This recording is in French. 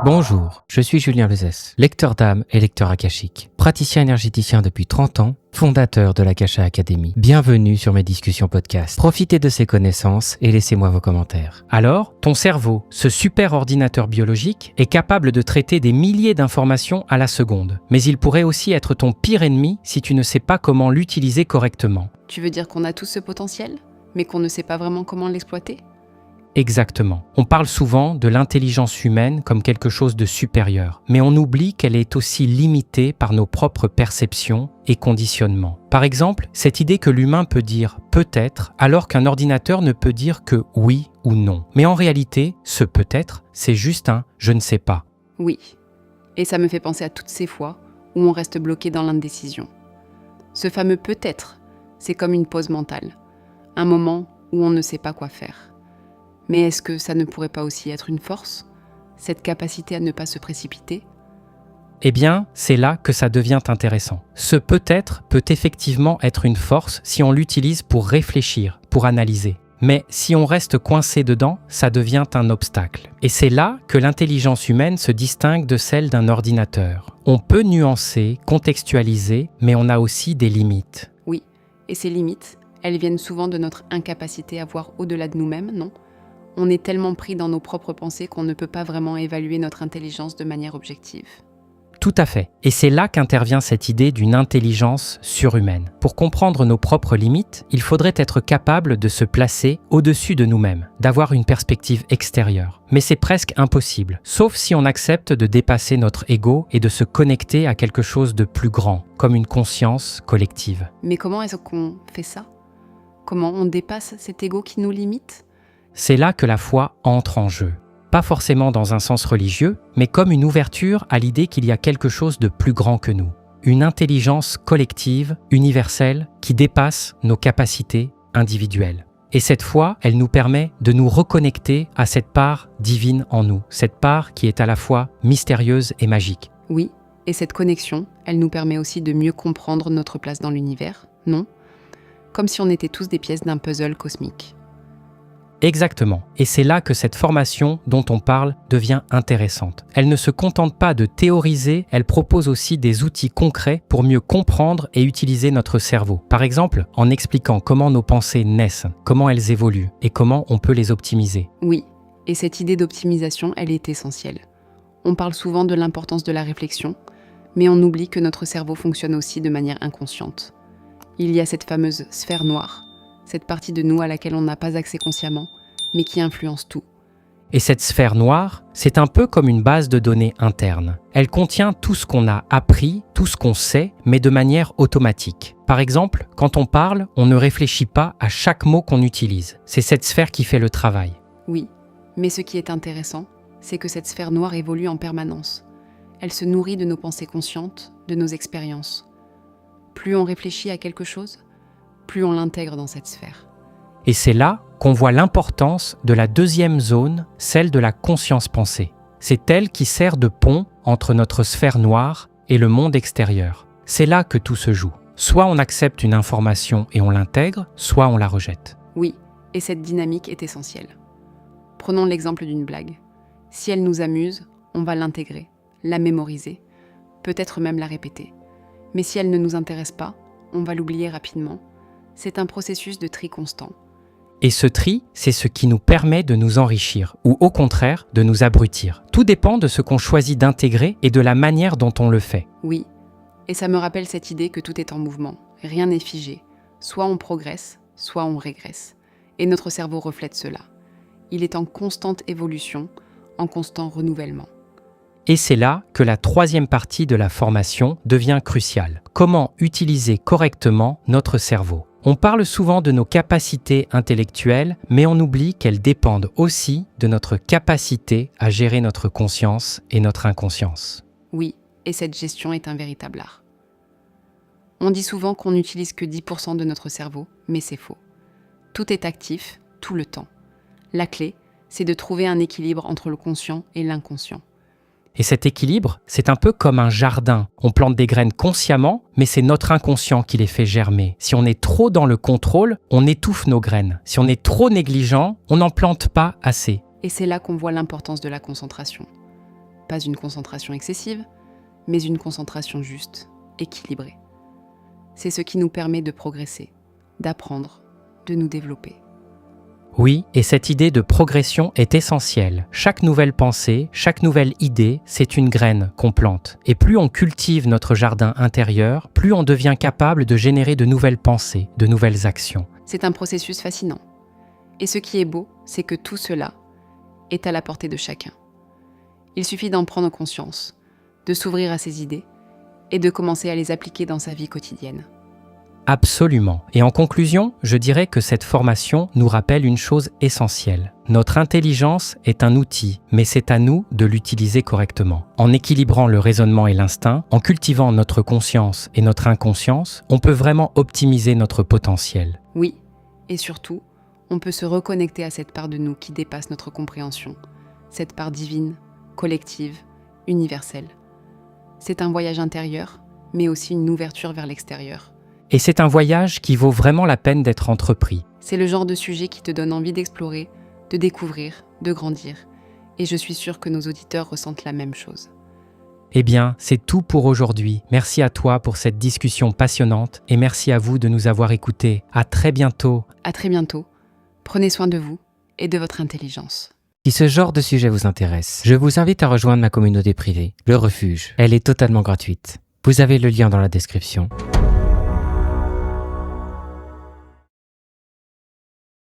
Bonjour, je suis Julien Lezès, lecteur d'âme et lecteur akashique, praticien énergéticien depuis 30 ans, fondateur de l'Akasha Academy. Bienvenue sur mes discussions podcast. Profitez de ces connaissances et laissez-moi vos commentaires. Alors, ton cerveau, ce super ordinateur biologique, est capable de traiter des milliers d'informations à la seconde. Mais il pourrait aussi être ton pire ennemi si tu ne sais pas comment l'utiliser correctement. Tu veux dire qu'on a tous ce potentiel, mais qu'on ne sait pas vraiment comment l'exploiter ? Exactement. On parle souvent de l'intelligence humaine comme quelque chose de supérieur, mais on oublie qu'elle est aussi limitée par nos propres perceptions et conditionnements. Par exemple, cette idée que l'humain peut dire « peut-être » alors qu'un ordinateur ne peut dire que « oui » ou « non ». Mais en réalité, ce « peut-être », c'est juste un « je ne sais pas ». Oui, et ça me fait penser à toutes ces fois où on reste bloqué dans l'indécision. Ce fameux « peut-être », c'est comme une pause mentale, un moment où on ne sait pas quoi faire. Mais est-ce que ça ne pourrait pas aussi être une force, cette capacité à ne pas se précipiter ? Eh bien, c'est là que ça devient intéressant. Ce peut-être peut effectivement être une force si on l'utilise pour réfléchir, pour analyser. Mais si on reste coincé dedans, ça devient un obstacle. Et c'est là que l'intelligence humaine se distingue de celle d'un ordinateur. On peut nuancer, contextualiser, mais on a aussi des limites. Oui, et ces limites, elles viennent souvent de notre incapacité à voir au-delà de nous-mêmes, non ? On est tellement pris dans nos propres pensées qu'on ne peut pas vraiment évaluer notre intelligence de manière objective. Tout à fait. Et c'est là qu'intervient cette idée d'une intelligence surhumaine. Pour comprendre nos propres limites, il faudrait être capable de se placer au-dessus de nous-mêmes, d'avoir une perspective extérieure. Mais c'est presque impossible, sauf si on accepte de dépasser notre ego et de se connecter à quelque chose de plus grand, comme une conscience collective. Mais comment est-ce qu'on fait ça ? Comment on dépasse cet ego qui nous limite ? C'est là que la foi entre en jeu. Pas forcément dans un sens religieux, mais comme une ouverture à l'idée qu'il y a quelque chose de plus grand que nous. Une intelligence collective, universelle, qui dépasse nos capacités individuelles. Et cette foi, elle nous permet de nous reconnecter à cette part divine en nous, cette part qui est à la fois mystérieuse et magique. Oui, et cette connexion, elle nous permet aussi de mieux comprendre notre place dans l'univers, non ? Comme si on était tous des pièces d'un puzzle cosmique. Exactement. Et c'est là que cette formation dont on parle devient intéressante. Elle ne se contente pas de théoriser, elle propose aussi des outils concrets pour mieux comprendre et utiliser notre cerveau. Par exemple, en expliquant comment nos pensées naissent, comment elles évoluent et comment on peut les optimiser. Oui, et cette idée d'optimisation, elle est essentielle. On parle souvent de l'importance de la réflexion, mais on oublie que notre cerveau fonctionne aussi de manière inconsciente. Il y a cette fameuse sphère noire, cette partie de nous à laquelle on n'a pas accès consciemment, mais qui influence tout. Et cette sphère noire, c'est un peu comme une base de données interne. Elle contient tout ce qu'on a appris, tout ce qu'on sait, mais de manière automatique. Par exemple, quand on parle, on ne réfléchit pas à chaque mot qu'on utilise. C'est cette sphère qui fait le travail. Oui, mais ce qui est intéressant, c'est que cette sphère noire évolue en permanence. Elle se nourrit de nos pensées conscientes, de nos expériences. Plus on réfléchit à quelque chose, plus on l'intègre dans cette sphère. Et c'est là qu'on voit l'importance de la deuxième zone, celle de la conscience-pensée. C'est elle qui sert de pont entre notre sphère noire et le monde extérieur. C'est là que tout se joue. Soit on accepte une information et on l'intègre, soit on la rejette. Oui, et cette dynamique est essentielle. Prenons l'exemple d'une blague. Si elle nous amuse, on va l'intégrer, la mémoriser, peut-être même la répéter. Mais si elle ne nous intéresse pas, on va l'oublier rapidement. C'est un processus de tri constant. Et ce tri, c'est ce qui nous permet de nous enrichir, ou au contraire, de nous abrutir. Tout dépend de ce qu'on choisit d'intégrer et de la manière dont on le fait. Oui, et ça me rappelle cette idée que tout est en mouvement, rien n'est figé. Soit on progresse, soit on régresse. Et notre cerveau reflète cela. Il est en constante évolution, en constant renouvellement. Et c'est là que la troisième partie de la formation devient cruciale. Comment utiliser correctement notre cerveau ? On parle souvent de nos capacités intellectuelles, mais on oublie qu'elles dépendent aussi de notre capacité à gérer notre conscience et notre inconscience. Oui, et cette gestion est un véritable art. On dit souvent qu'on n'utilise que 10% de notre cerveau, mais c'est faux. Tout est actif, tout le temps. La clé, c'est de trouver un équilibre entre le conscient et l'inconscient. Et cet équilibre, c'est un peu comme un jardin. On plante des graines consciemment, mais c'est notre inconscient qui les fait germer. Si on est trop dans le contrôle, on étouffe nos graines. Si on est trop négligent, on n'en plante pas assez. Et c'est là qu'on voit l'importance de la concentration. Pas une concentration excessive, mais une concentration juste, équilibrée. C'est ce qui nous permet de progresser, d'apprendre, de nous développer. Oui, et cette idée de progression est essentielle. Chaque nouvelle pensée, chaque nouvelle idée, c'est une graine qu'on plante. Et plus on cultive notre jardin intérieur, plus on devient capable de générer de nouvelles pensées, de nouvelles actions. C'est un processus fascinant. Et ce qui est beau, c'est que tout cela est à la portée de chacun. Il suffit d'en prendre conscience, de s'ouvrir à ses idées et de commencer à les appliquer dans sa vie quotidienne. Absolument. Et en conclusion, je dirais que cette formation nous rappelle une chose essentielle. Notre intelligence est un outil, mais c'est à nous de l'utiliser correctement. En équilibrant le raisonnement et l'instinct, en cultivant notre conscience et notre inconscience, on peut vraiment optimiser notre potentiel. Oui, et surtout, on peut se reconnecter à cette part de nous qui dépasse notre compréhension, cette part divine, collective, universelle. C'est un voyage intérieur, mais aussi une ouverture vers l'extérieur. Et c'est un voyage qui vaut vraiment la peine d'être entrepris. C'est le genre de sujet qui te donne envie d'explorer, de découvrir, de grandir. Et je suis sûre que nos auditeurs ressentent la même chose. Eh bien, c'est tout pour aujourd'hui. Merci à toi pour cette discussion passionnante et merci à vous de nous avoir écoutés. À très bientôt. À très bientôt. Prenez soin de vous et de votre intelligence. Si ce genre de sujet vous intéresse, je vous invite à rejoindre ma communauté privée, Le Refuge. Elle est totalement gratuite. Vous avez le lien dans la description.